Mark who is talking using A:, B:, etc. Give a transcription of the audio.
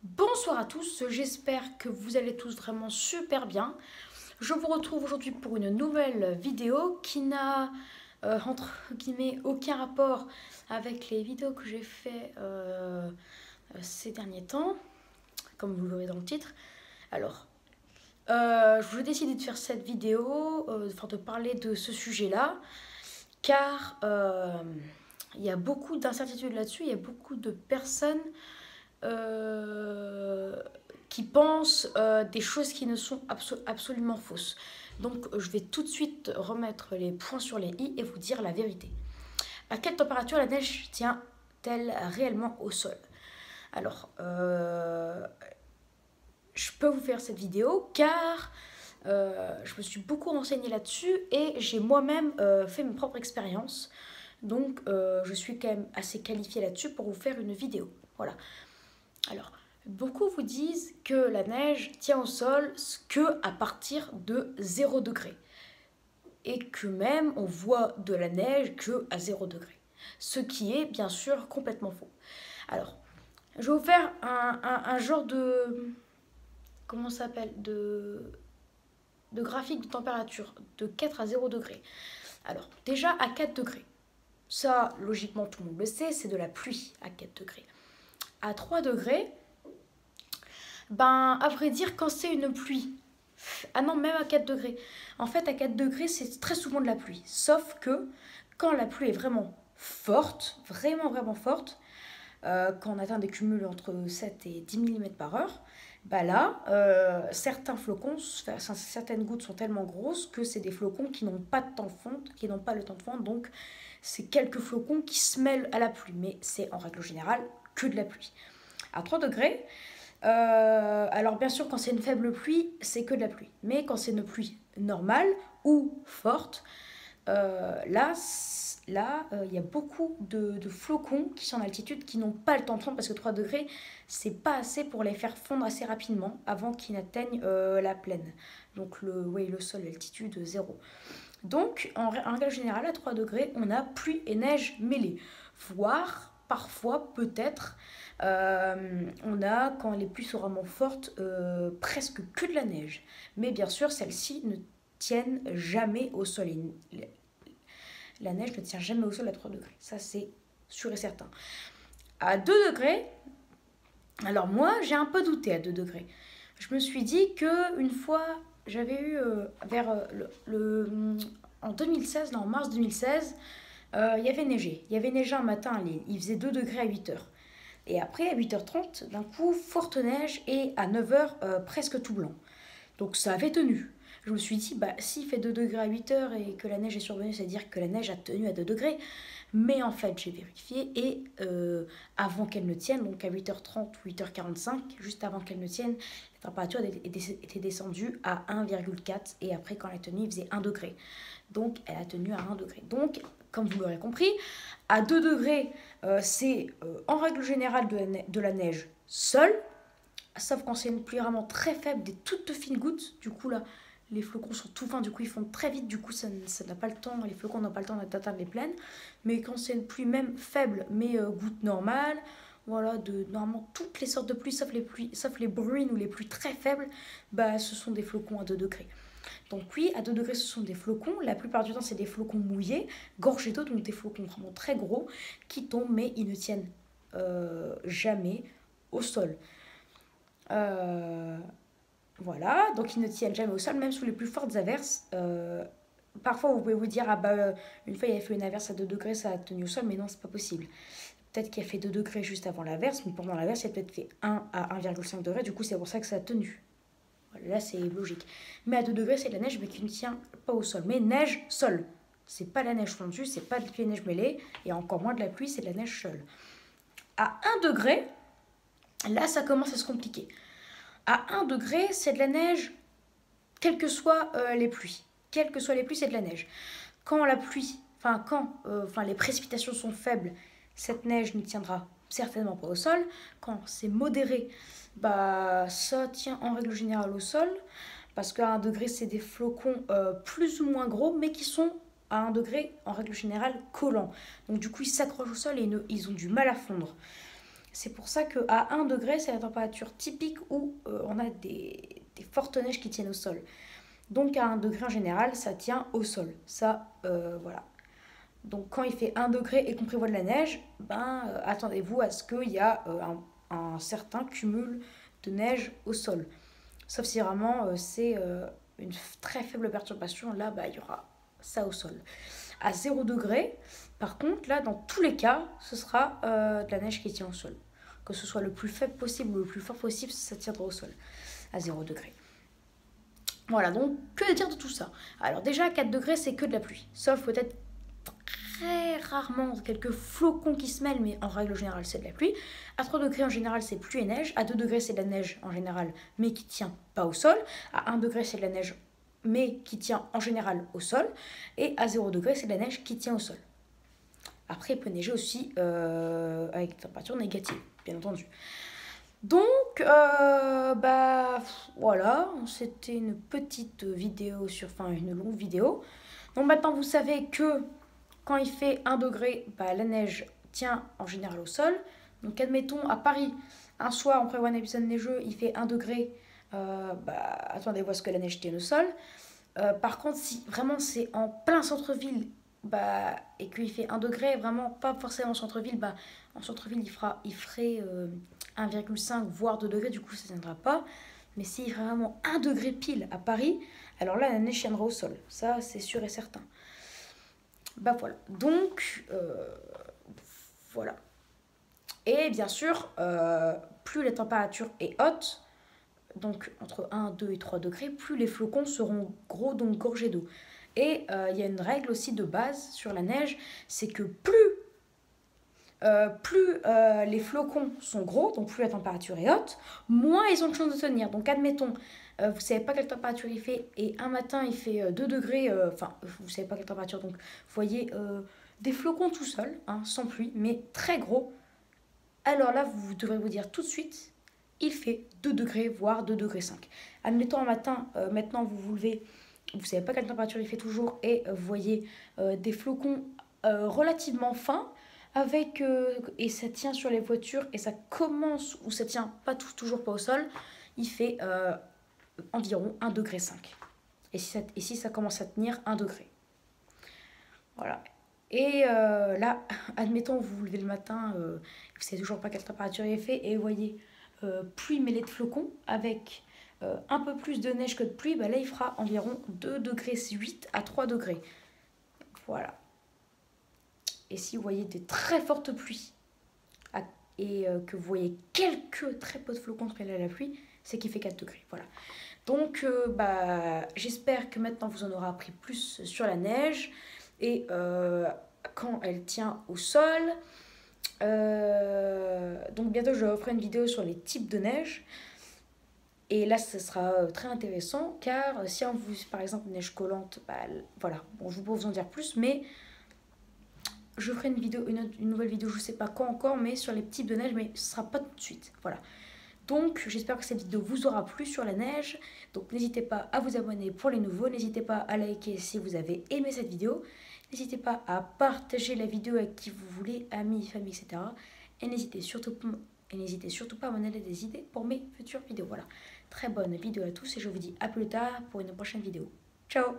A: Bonsoir à tous, j'espère que vous allez tous vraiment super bien. Je vous retrouve aujourd'hui pour une nouvelle vidéo qui n'a entre guillemets aucun rapport avec les vidéos que j'ai fait ces derniers temps, comme vous le verrez dans le titre. Alors, je voulais décider de faire cette vidéo, de parler de ce sujet-là, car il y a beaucoup d'incertitudes là-dessus, il y a beaucoup de personnes euh, qui pensent des choses qui ne sont absolument fausses. Donc je vais tout de suite remettre les points sur les i et vous dire la vérité. À quelle température la neige tient-elle réellement au sol? Alors, je peux vous faire cette vidéo car je me suis beaucoup renseignée là-dessus et j'ai moi-même fait mes propres expériences. Donc je suis quand même assez qualifiée là-dessus pour vous faire une vidéo. Voilà. Alors, beaucoup vous disent que la neige tient au sol que à partir de 0 degré. Et que même on voit de la neige que à 0 degré. Ce qui est bien sûr complètement faux. Alors, je vais vous faire un genre de... Comment ça s'appelle de graphique de température de 4 à 0 degré. Alors, déjà à 4 degrés. Ça, logiquement, tout le monde le sait, c'est de la pluie à 4 degrés. À 3 degrés, ben, à vrai dire, quand c'est une pluie, ah non, même à 4 degrés. En fait, à 4 degrés, c'est très souvent de la pluie. Sauf que quand la pluie est vraiment forte, vraiment, vraiment forte, quand on atteint des cumuls entre 7 et 10 mm par heure, bah là, certains flocons, certaines gouttes sont tellement grosses que c'est des flocons qui n'ont pas de temps de fonte, qui n'ont pas le temps de fondre. Donc, c'est quelques flocons qui se mêlent à la pluie. Mais c'est en règle générale que de la pluie. À 3 degrés, alors bien sûr, quand c'est une faible pluie, c'est que de la pluie. Mais quand c'est une pluie normale ou forte, là, il y a beaucoup de flocons qui sont en altitude qui n'ont pas le temps de fondre parce que 3 degrés, c'est pas assez pour les faire fondre assez rapidement avant qu'ils n'atteignent la plaine. Donc le sol, l'altitude 0. Donc en règle générale, à 3 degrés, on a pluie et neige mêlées. Voire, parfois, peut-être, on a, quand les pluies sont vraiment fortes, presque que de la neige. Mais bien sûr, celles-ci ne tiennent jamais au sol. La neige ne tient jamais au sol à 3 degrés. Ça, c'est sûr et certain. À 2 degrés, alors moi, j'ai un peu douté à 2 degrés. Je me suis dit que une fois, j'avais eu vers en 2016, non, en mars 2016, il y avait neigé. Il y avait neigé un matin à Lille. Il faisait 2 degrés à 8 heures. Et après, à 8h30, d'un coup, forte neige et à 9 heures, presque tout blanc. Donc ça avait tenu. Je me suis dit, bah, s'il fait 2 degrés à 8 heures et que la neige est survenue, c'est-à-dire que la neige a tenu à 2 degrés. Mais en fait, j'ai vérifié et avant qu'elle ne tienne, donc à 8h30 ou 8h45, juste avant qu'elle ne tienne, la température était descendue à 1,4 et après, quand elle a tenu, il faisait 1 degré. Donc elle a tenu à 1 degré. Donc, comme vous l'aurez compris, à 2 degrés, c'est en règle générale de la neige seule, sauf quand c'est une pluie vraiment très faible, des toutes fines gouttes. Du coup, là, les flocons sont tout fins, du coup, ils fondent très vite. Du coup, ça n'a pas le temps, les flocons n'ont pas le temps d'atteindre les plaines. Mais quand c'est une pluie même faible, mais gouttes normales, voilà, de normalement toutes les sortes de pluie, sauf les bruines ou les pluies très faibles, bah, ce sont des flocons à 2 degrés. Donc oui, à 2 degrés, ce sont des flocons. La plupart du temps, c'est des flocons mouillés, gorgés d'eau, donc des flocons vraiment très gros, qui tombent, mais ils ne tiennent jamais au sol. Euh, voilà, donc ils ne tiennent jamais au sol, même sous les plus fortes averses. Parfois, vous pouvez vous dire, ah bah, une fois, il a fait une averse à 2 degrés, ça a tenu au sol, mais non, c'est pas possible. Peut-être qu'il a fait 2 degrés juste avant l'averse, mais pendant l'averse, il a peut-être fait 1 à 1,5 degrés, du coup, c'est pour ça que ça a tenu. Voilà, là, c'est logique. Mais à 2 degrés, c'est de la neige, mais qui ne tient pas au sol. Mais neige, sol. C'est pas la neige fondue, c'est pas de la neige mêlée, et encore moins de la pluie, c'est de la neige seule. À 1 degré, là, ça commence à se compliquer. À 1 degré, c'est de la neige, quelles que soient les pluies. Quelles que soient les pluies, c'est de la neige. Quand la pluie, quand les précipitations sont faibles, cette neige ne tiendra certainement pas au sol. Quand c'est modéré, bah, ça tient en règle générale au sol. Parce qu'à 1 degré, c'est des flocons plus ou moins gros, mais qui sont à 1 degré, en règle générale, collants. Donc du coup, ils s'accrochent au sol et ils ont du mal à fondre. C'est pour ça qu'à 1 degré, c'est la température typique où on a des fortes neiges qui tiennent au sol. Donc à 1 degré en général, ça tient au sol. Ça, voilà. Donc quand il fait 1 degré et qu'on prévoit de la neige, ben attendez-vous à ce qu'il y a un certain cumul de neige au sol. Sauf si vraiment c'est une très faible perturbation, là bah, il y aura ça au sol. À 0 degré, par contre, là dans tous les cas, ce sera de la neige qui tient au sol. Que ce soit le plus faible possible ou le plus fort possible, ça tiendra au sol à 0 degré. Voilà, donc que dire de tout ça? Alors déjà, à 4 degrés, c'est que de la pluie. Sauf peut-être très rarement quelques flocons qui se mêlent, mais en règle générale, c'est de la pluie. À 3 degrés, en général, c'est pluie et neige. À 2 degrés, c'est de la neige en général, mais qui tient pas au sol. À 1 degré, c'est de la neige, mais qui tient en général au sol. Et à 0 degré, c'est de la neige qui tient au sol. Après, il peut neiger aussi avec des températures négatives, bien entendu. Donc, bah voilà, c'était une petite vidéo enfin une longue vidéo. Donc maintenant, vous savez que quand il fait 1 degré, bah, la neige tient en général au sol. Donc admettons, à Paris, un soir, on prévoit un épisode neigeux, il fait 1 degré, bah, attendez voir ce que la neige tienne au sol. Par contre, si vraiment c'est en plein centre-ville, bah, et qu'il fait 1 degré, vraiment pas forcément en centre-ville, bah, en centre-ville il ferait 1,5 voire 2 degrés, du coup ça ne tiendra pas. Mais s'il ferait vraiment 1 degré pile à Paris, alors là la neige tiendra au sol, ça c'est sûr et certain. Bah voilà, donc voilà. Et bien sûr, plus la température est haute, donc entre 1, 2 et 3 degrés, plus les flocons seront gros, donc gorgés d'eau. Et il y a une règle aussi de base sur la neige, c'est que plus les flocons sont gros, donc plus la température est haute, moins ils ont de chances de tenir. Donc admettons, vous ne savez pas quelle température il fait, et un matin il fait 2 degrés, enfin vous ne savez pas quelle température, donc vous voyez des flocons tout seuls, hein, sans pluie, mais très gros. Alors là, vous devrez vous dire tout de suite, il fait 2 degrés, voire 2 degrés 5. Admettons un matin, maintenant vous vous levez, vous ne savez pas quelle température il fait toujours, et vous voyez des flocons relativement fins, et ça tient sur les voitures, et ça commence, ou ça tient pas toujours pas au sol, il fait environ 1 degré 5. Et si ça commence à tenir 1 degré. Voilà. Et là, admettons, vous vous levez le matin, vous ne savez toujours pas quelle température il fait, et vous voyez pluie mêlée de flocons avec un peu plus de neige que de pluie, bah là il fera environ 2 degrés 8 à 3 degrés. Voilà. Et si vous voyez des très fortes pluies et que vous voyez quelques très peu de flocons se mêler à la pluie, c'est qu'il fait 4 degrés. Voilà. Donc, bah, j'espère que maintenant vous en aurez appris plus sur la neige et quand elle tient au sol. Donc bientôt je ferai une vidéo sur les types de neige. Et là, ce sera très intéressant car si on vous, par exemple, neige collante, bah, voilà, bon, je ne vais pas vous en dire plus, mais je ferai une nouvelle vidéo, je ne sais pas quand encore, mais sur les types de neige, mais ce ne sera pas tout de suite. Voilà. Donc, j'espère que cette vidéo vous aura plu sur la neige. Donc, n'hésitez pas à vous abonner pour les nouveaux. N'hésitez pas à liker si vous avez aimé cette vidéo. N'hésitez pas à partager la vidéo avec qui vous voulez, amis, famille, etc. Et n'hésitez surtout pas à me donner des idées pour mes futures vidéos. Voilà. Très bonne vidéo à tous et je vous dis à plus tard pour une prochaine vidéo. Ciao!